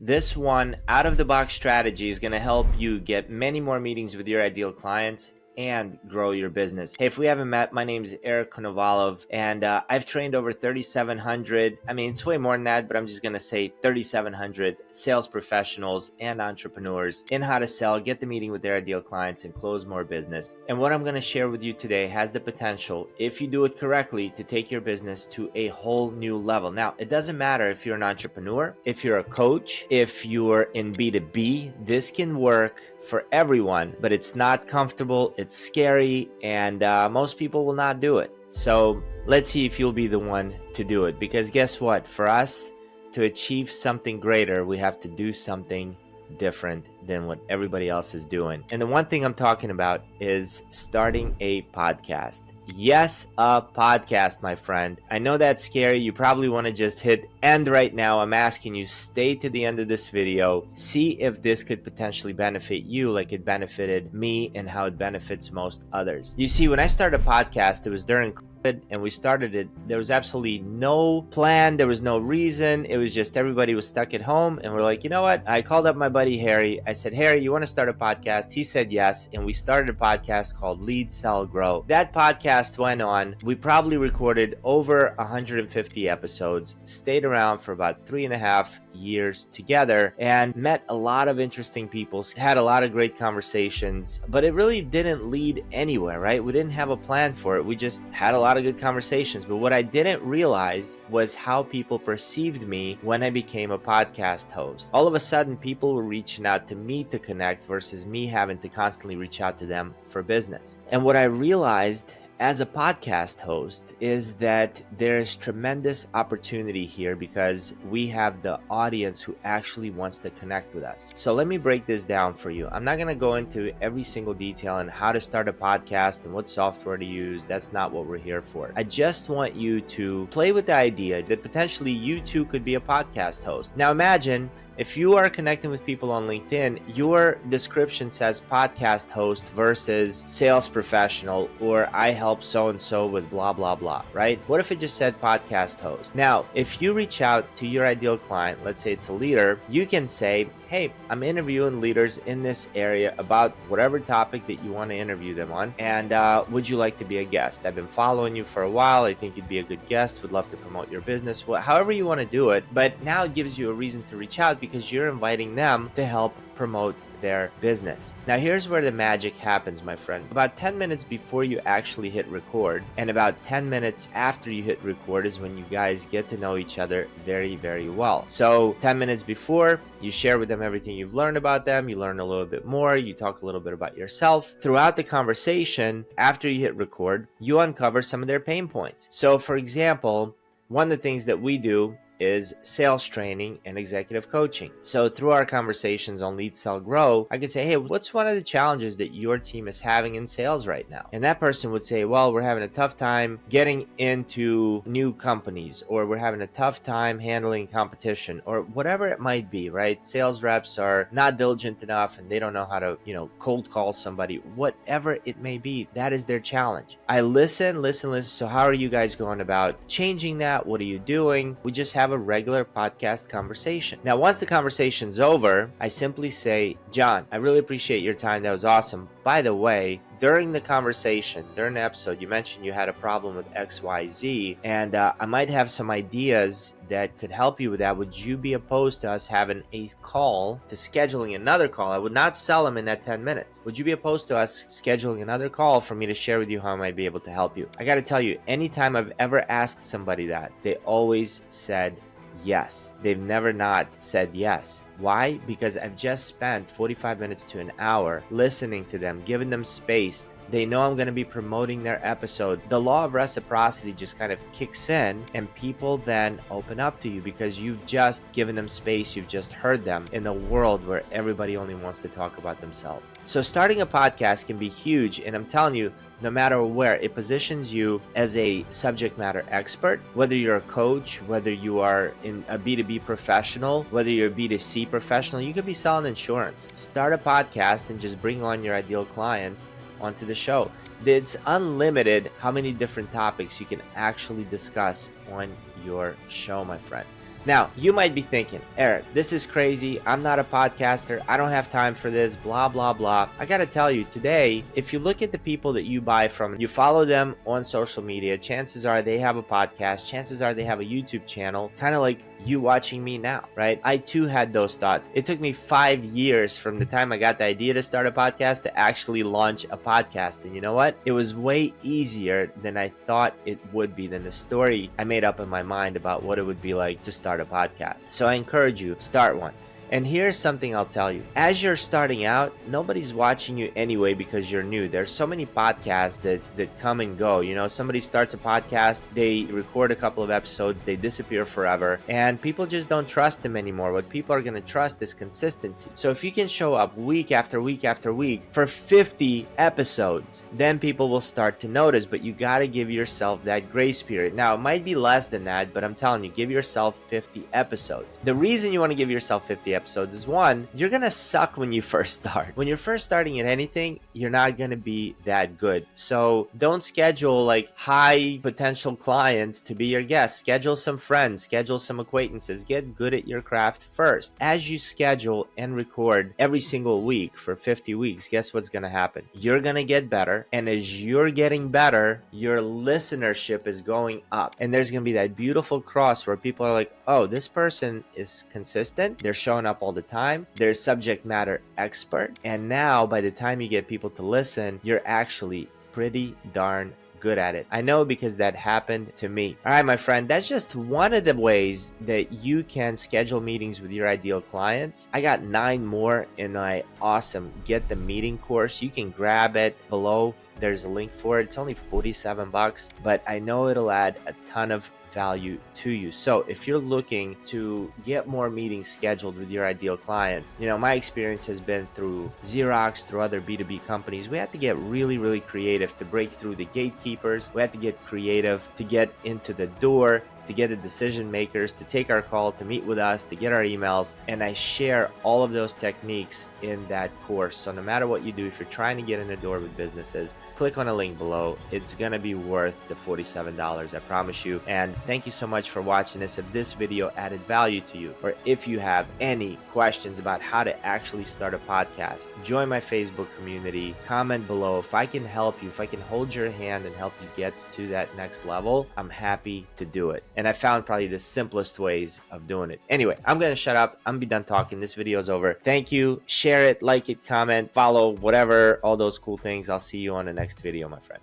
This one out-of-the-box strategy is going to help you get many more meetings with your ideal clients and grow your business. Hey, if we haven't met, my name is Konovalov, and I've trained over 3,700. I mean, it's way more than that, but I'm just gonna say 3,700 sales professionals and entrepreneurs in how to sell, get the meeting with their ideal clients, and close more business. And what I'm gonna share with you today has the potential, if you do it correctly, to take your business to a whole new level. Now, it doesn't matter if you're an entrepreneur, if you're a coach, if you're in B2B, this can work for everyone, but it's not comfortable, it's scary, and most people will not do it. So let's see if you'll be the one to do it, because guess what? For us to achieve something greater, we have to do something different than what everybody else is doing. And the one thing I'm talking about is starting a podcast. Yes, a podcast, my friend. I know that's scary. You probably want to just hit end right now. I'm asking you, stay to the end of this video. See if this could potentially benefit you like it benefited me and how it benefits most others. You see, when I started a podcast, it was during COVID, and we started it. There was absolutely no plan. There was no reason. It was just everybody was stuck at home, and we're like, you know what? I called up my buddy Harry. I said, Harry, you want to start a podcast? He said yes, and we started a podcast called Lead, Sell, Grow. That podcast went on. We probably recorded over 150 episodes, stayed around for about 3.5 years together, and met a lot of interesting people, had a lot of great conversations, but it really didn't lead anywhere, right? We didn't have a plan for it. We just had a lot of good conversations. But what I didn't realize was how people perceived me when I became a podcast host. All of a sudden, people were reaching out to me to connect versus me having to constantly reach out to them for business. And what I realized as a podcast host is that there's tremendous opportunity here because we have the audience who actually wants to connect with us. So let me break this down for you. I'm not going to go into every single detail on how to start a podcast and what software to use. That's not what we're here for. I just want you to play with the idea that potentially you too could be a podcast host. Now imagine if you are connecting with people on LinkedIn, your description says podcast host versus sales professional, or I help so-and-so with blah, blah, blah, right? What if it just said podcast host? Now, if you reach out to your ideal client, let's say it's a leader, you can say, hey, I'm interviewing leaders in this area about whatever topic that you want to interview them on, and would you like to be a guest? I've been following you for a while. I think you'd be a good guest. Would love to promote your business. Well, however you want to do it, but now it gives you a reason to reach out because you're inviting them to help promote their business. Now here's where the magic happens, my friend. About 10 minutes before you actually hit record and about 10 minutes after you hit record is when you guys get to know each other very, very well. So 10 minutes before, you share with them everything you've learned about them. You learn a little bit more. You talk a little bit about yourself. Throughout the conversation, after you hit record, you uncover some of their pain points. So for example, one of the things that we do is sales training and executive coaching. So through our conversations on Lead, Sell, Grow, I could say, hey, what's one of the challenges that your team is having in sales right now? And that person would say, well, we're having a tough time getting into new companies, or we're having a tough time handling competition, or whatever it might be, right? Sales reps are not diligent enough and they don't know how to, cold call somebody. Whatever it may be, that is their challenge. I listen. So how are you guys going about changing that? What are you doing? We just have a regular podcast conversation. Now, once the conversation's over, I simply say, John, I really appreciate your time. That was awesome. By the way, during the conversation, during the episode, you mentioned you had a problem with XYZ, and I might have some ideas that could help you with that. Would you be opposed to us having a call, to scheduling another call? I would not sell them in that 10 minutes. Would you be opposed to us scheduling another call for me to share with you how I might be able to help you? I got to tell you, anytime I've ever asked somebody that, they always said yes. They've never not said yes. Why? Because I've just spent 45 minutes to an hour listening to them, giving them space. They know I'm going to be promoting their episode. The law of reciprocity just kind of kicks in, and people then open up to you because you've just given them space. You've just heard them in a world where everybody only wants to talk about themselves. So starting a podcast can be huge, and I'm telling you, no matter where, it positions you as a subject matter expert, whether you're a coach, whether you are in a B2B professional, whether you're a B2C professional. You could be selling insurance. Start a podcast and just bring on your ideal clients onto the show. It's unlimited how many different topics you can actually discuss on your show, my friend. Now, you might be thinking, Eric, this is crazy. I'm not a podcaster. I don't have time for this, blah, blah, blah. I got to tell you, today, if you look at the people that you buy from, you follow them on social media, chances are they have a podcast. Chances are they have a YouTube channel, kind of like you watching me now, right? I too had those thoughts. It took me 5 years from the time I got the idea to start a podcast to actually launch a podcast. And you know what? It was way easier than I thought it would be, than the story I made up in my mind about what it would be like to start a podcast. So I encourage you, start one. And here's something I'll tell you. As you're starting out, nobody's watching you anyway because you're new. There's so many podcasts that come and go. You know, somebody starts a podcast, they record a couple of episodes, they disappear forever, and people just don't trust them anymore. What people are going to trust is consistency. So if you can show up week after week after week for 50 episodes, then people will start to notice, but you got to give yourself that grace period. Now, it might be less than that, but I'm telling you, give yourself 50 episodes. The reason you want to give yourself 50 episodes is, one, you're gonna suck when you first start. When you're first starting at anything, you're not gonna be that good. So don't schedule like high potential clients to be your guests. Schedule some friends, schedule some acquaintances. Get good at your craft first. As you schedule and record every single week for 50 weeks, guess what's gonna happen? You're gonna get better, and as you're getting better, your listenership is going up, and there's gonna be that beautiful cross where people are like, oh, this person is consistent, they're showing up all the time, they're a subject matter expert, and now by the time you get people to listen, you're actually pretty darn good at it. I know because that happened to me. All right, my friend, that's just one of the ways that you can schedule meetings with your ideal clients. I got 9 more in my awesome Get the Meeting course. You can grab it below. There's a link for it. It's only $47, but I know it'll add a ton of value to you. So if you're looking to get more meetings scheduled with your ideal clients, you know, my experience has been through Xerox, through other B2B companies. We had to get really, really creative to break through the gatekeepers. We had to get creative to get into the door, to get the decision makers to take our call, to meet with us, to get our emails. And I share all of those techniques in that course. So no matter what you do, if you're trying to get in the door with businesses, click on a link below. It's going to be worth the $47, I promise you. And thank you so much for watching this. If this video added value to you, or if you have any questions about how to actually start a podcast, join my Facebook community, comment below. If I can help you, if I can hold your hand and help you get to that next level, I'm happy to do it. And I found probably the simplest ways of doing it. Anyway, I'm going to shut up. I'm going to be done talking. This video is over. Thank you. Share it, like it, comment, follow, whatever, all those cool things. I'll see you on the next video, my friend.